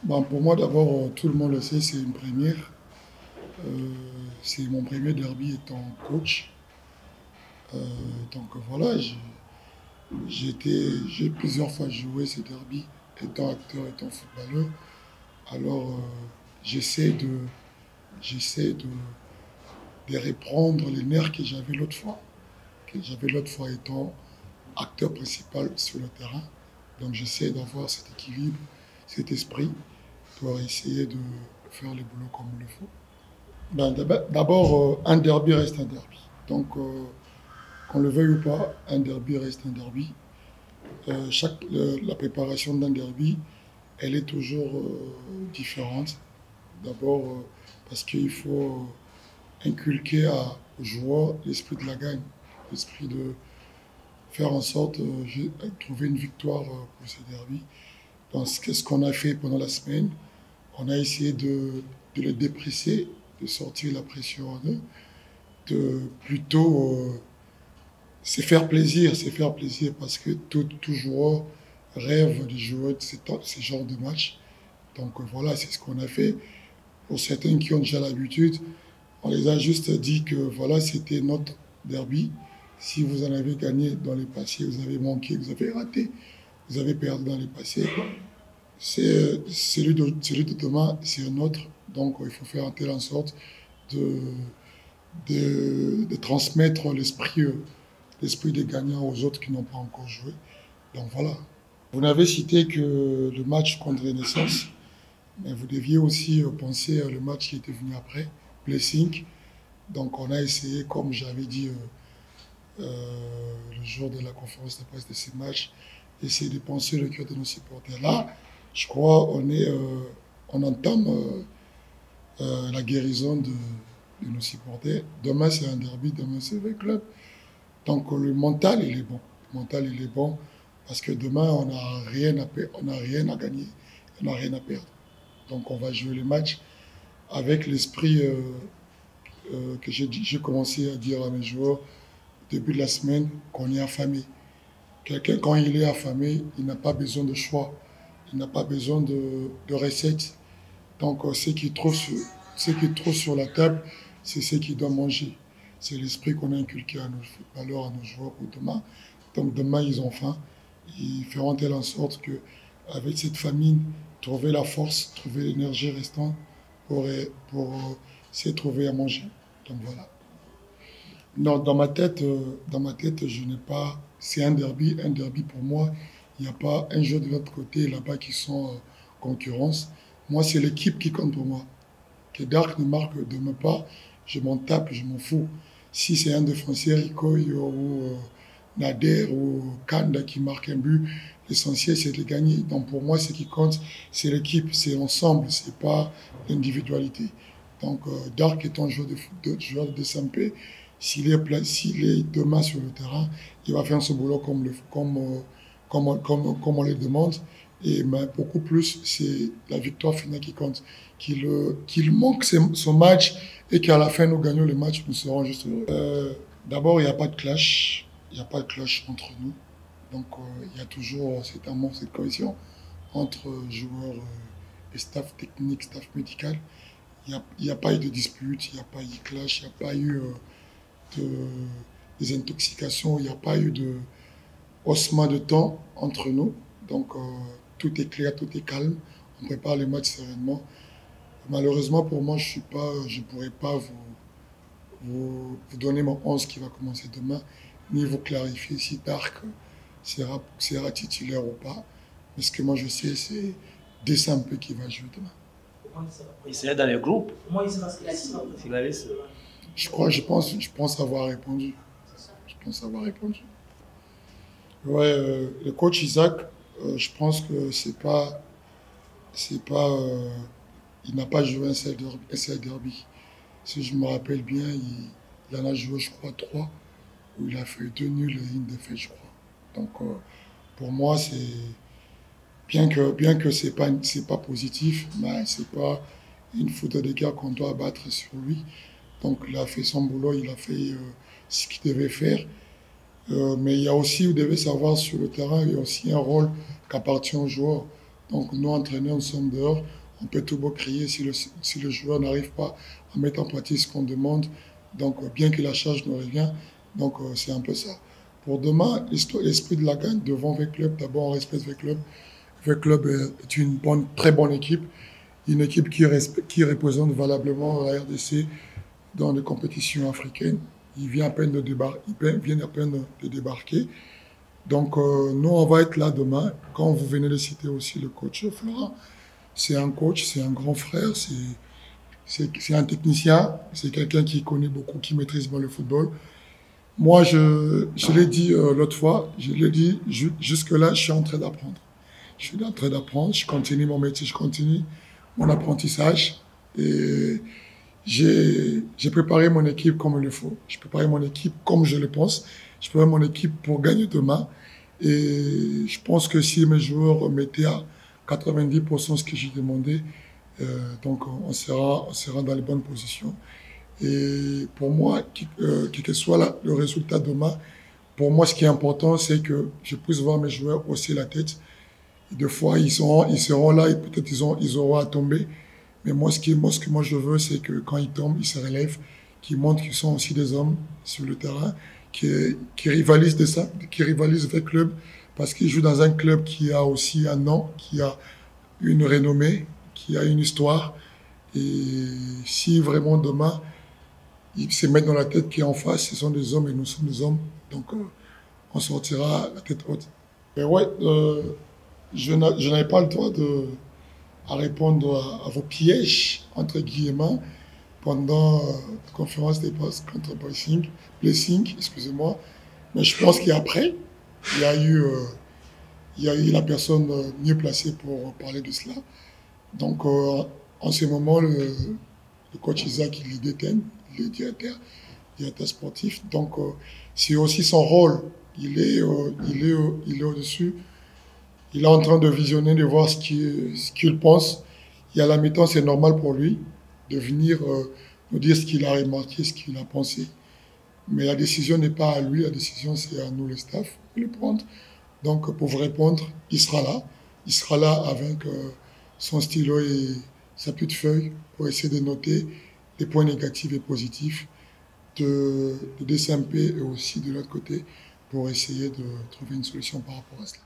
Bon, pour moi, d'abord, tout le monde le sait, c'est une première. Euh, c'est mon premier derby étant coach. Euh, voilà, j'ai plusieurs fois joué ces derbies étant acteur, étant footballeur. Alors, j'essaie de, j'essaie de reprendre les nerfs que j'avais l'autre fois, étant acteur principal sur le terrain. Donc, j'essaie d'avoir cet équilibre, cet esprit pour essayer de faire les boulots comme il le faut. Ben, d'abord, un derby reste un derby. Donc, qu'on le veuille ou pas, un derby reste un derby. La préparation d'un derby, elle est toujours différente. D'abord, parce qu'il faut inculquer aux joueurs l'esprit de la gagne, l'esprit de faire en sorte de trouver une victoire pour ce derby. Donc, qu'est-ce qu'on a fait pendant la semaine? On a essayé de les dépresser, de sortir la pression en eux, de plutôt c'est faire plaisir parce que tout joueur rêve de jouer de ce genre de match. Donc voilà, c'est ce qu'on a fait. Pour certains qui ont déjà l'habitude, on les a juste dit que voilà, c'était notre derby. Si vous en avez gagné dans les passés, vous avez manqué, vous avez raté, vous avez perdu dans les passés, celui de demain, c'est un autre. Donc il faut faire en telle sorte de, de transmettre l'esprit des gagnants aux autres qui n'ont pas encore joué. Donc voilà. Vous n'avez cité que le match contre Renaissance, mais vous deviez aussi penser le match qui était venu après, Blessing. Donc on a essayé, comme j'avais dit le jour de la conférence de presse de ces matchs, essayer de penser le cœur de nos supporters. Là, je crois on entame la guérison de nos supporters. Demain, c'est un derby, demain, c'est le club. Donc le mental, il est bon. Le mental, il est bon parce que demain, on n'a rien à gagner, on n'a rien à perdre. Donc on va jouer le match avec l'esprit que j'ai commencé à dire à mes joueurs au début de la semaine qu'on est affamé. Quelqu'un, quand il est affamé, il n'a pas besoin de choix, il n'a pas besoin de recettes. Donc ce qu'il trouve sur la table, c'est ce qu'il doit manger. C'est l'esprit qu'on a inculqué à nos footballeurs, à nos joueurs pour demain. Donc demain, ils ont faim. Ils feront telle en sorte que, avec cette famine, trouver la force, trouver l'énergie restante pour se trouver à manger. Donc voilà. Non, dans ma tête, je n'ai pas. C'est un derby pour moi. Il n'y a pas un jeu de l'autre côté là-bas qui sont concurrence. Moi, c'est l'équipe qui compte pour moi. Que Dark ne marque de me pas, je m'en tape, je m'en fous. Si c'est un défenseur, Ikoy ou Nader ou Kanda qui marque un but, l'essentiel c'est de gagner. Donc pour moi, ce qui compte, c'est l'équipe, c'est l'ensemble, c'est pas l'individualité. Donc Dark est un joueur de SMP. S'il est demain sur le terrain, il va faire ce boulot comme on le demande. Et mais beaucoup plus, c'est la victoire finale qui compte. Qu'il manque son match et qu'à la fin, nous gagnons le match, nous serons juste heureux. D'abord, il n'y a pas de clash. Il n'y a pas de clash entre nous. Donc, il y a toujours cet amour, cette cohésion entre joueurs et staff technique, staff médical. Il n'y a pas eu de dispute, il n'y a pas eu de clash, il n'y a pas eu de, des intoxications, il n'y a pas eu de haussement de temps entre nous. Donc, tout est clair, tout est calme. On prépare les matchs sereinement. Malheureusement pour moi, je ne pourrais pas vous donner mon 11 qui va commencer demain, ni vous clarifier si Dark sera titulaire ou pas. Mais ce que moi je sais, c'est Dessampe qui va jouer demain. Il serait dans le groupe. S'il allait se- Je pense avoir répondu. Je pense avoir répondu. Ouais, le coach Isaac, je pense que c'est pas, il n'a pas joué un seul derby. Si je me rappelle bien, il en a joué, je crois, trois, où il a fait deux nuls et une défaite, je crois. Donc, pour moi, c'est bien que c'est pas positif, mais c'est pas une faute de guerre qu'on doit abattre sur lui. Donc, il a fait son boulot, il a fait ce qu'il devait faire. Mais il y a aussi, vous devez savoir, sur le terrain, il y a aussi un rôle qui appartient aux joueurs. Donc nous, entraîneurs, nous sommes dehors. On peut tout beau crier si le joueur n'arrive pas à mettre en pratique ce qu'on demande. Donc bien que la charge nous revient, donc c'est un peu ça. Pour demain, l'esprit de la gagne devant V-Club, d'abord on respecte V-Club. V-Club est une très bonne équipe, une équipe qui représente valablement la RDC dans les compétitions africaines. Ils viennent à peine de débarquer. Donc nous, on va être là demain. Quand vous venez de citer aussi le coach Florent, c'est un coach, c'est un grand frère, c'est un technicien, c'est quelqu'un qui connaît beaucoup, qui maîtrise bien le football. Moi, je l'ai dit l'autre fois, je l'ai dit, jusque-là, je suis en train d'apprendre. Je suis en train d'apprendre, je continue mon métier, je continue mon apprentissage. Et j'ai préparé mon équipe comme il le faut. J'ai préparé mon équipe comme je le pense. Je prépare mon équipe pour gagner demain. Et je pense que si mes joueurs mettaient à 90% ce que j'ai demandé, donc on sera dans les bonnes positions. Et pour moi, quel que soit le résultat demain, pour moi, ce qui est important, c'est que je puisse voir mes joueurs hausser la tête. Et des fois, ils seront là et peut-être ils auront à tomber. Mais moi, ce que moi je veux, c'est que quand ils tombent, ils se relèvent, qu'ils montrent qu'ils sont aussi des hommes sur le terrain, qui rivalisent avec le club, parce qu'ils jouent dans un club qui a aussi un nom, qui a une renommée, qui a une histoire. Et si vraiment demain, ils se mettent dans la tête qu'en face, ce sont des hommes et nous sommes des hommes, donc on sortira la tête haute. Mais ouais, je n'avais pas le droit à répondre à vos pièges, entre guillemets, pendant la conférence des presse contre Blessing, excusez-moi. Mais je pense qu'après, il y a eu la personne mieux placée pour parler de cela. Donc, en ce moment, le coach Isaac, il est détenu, il est directeur sportif. Donc, c'est aussi son rôle. Il est au-dessus. Il est en train de visionner, de voir ce qu'il pense. Et à la mi-temps, c'est normal pour lui de venir nous dire ce qu'il a remarqué, ce qu'il a pensé. Mais la décision n'est pas à lui, la décision c'est à nous, le staff, de le prendre. Donc pour vous répondre, il sera là. Il sera là avec son stylo et sa petite feuille pour essayer de noter les points négatifs et positifs de DCMP et aussi de l'autre côté pour essayer de trouver une solution par rapport à cela.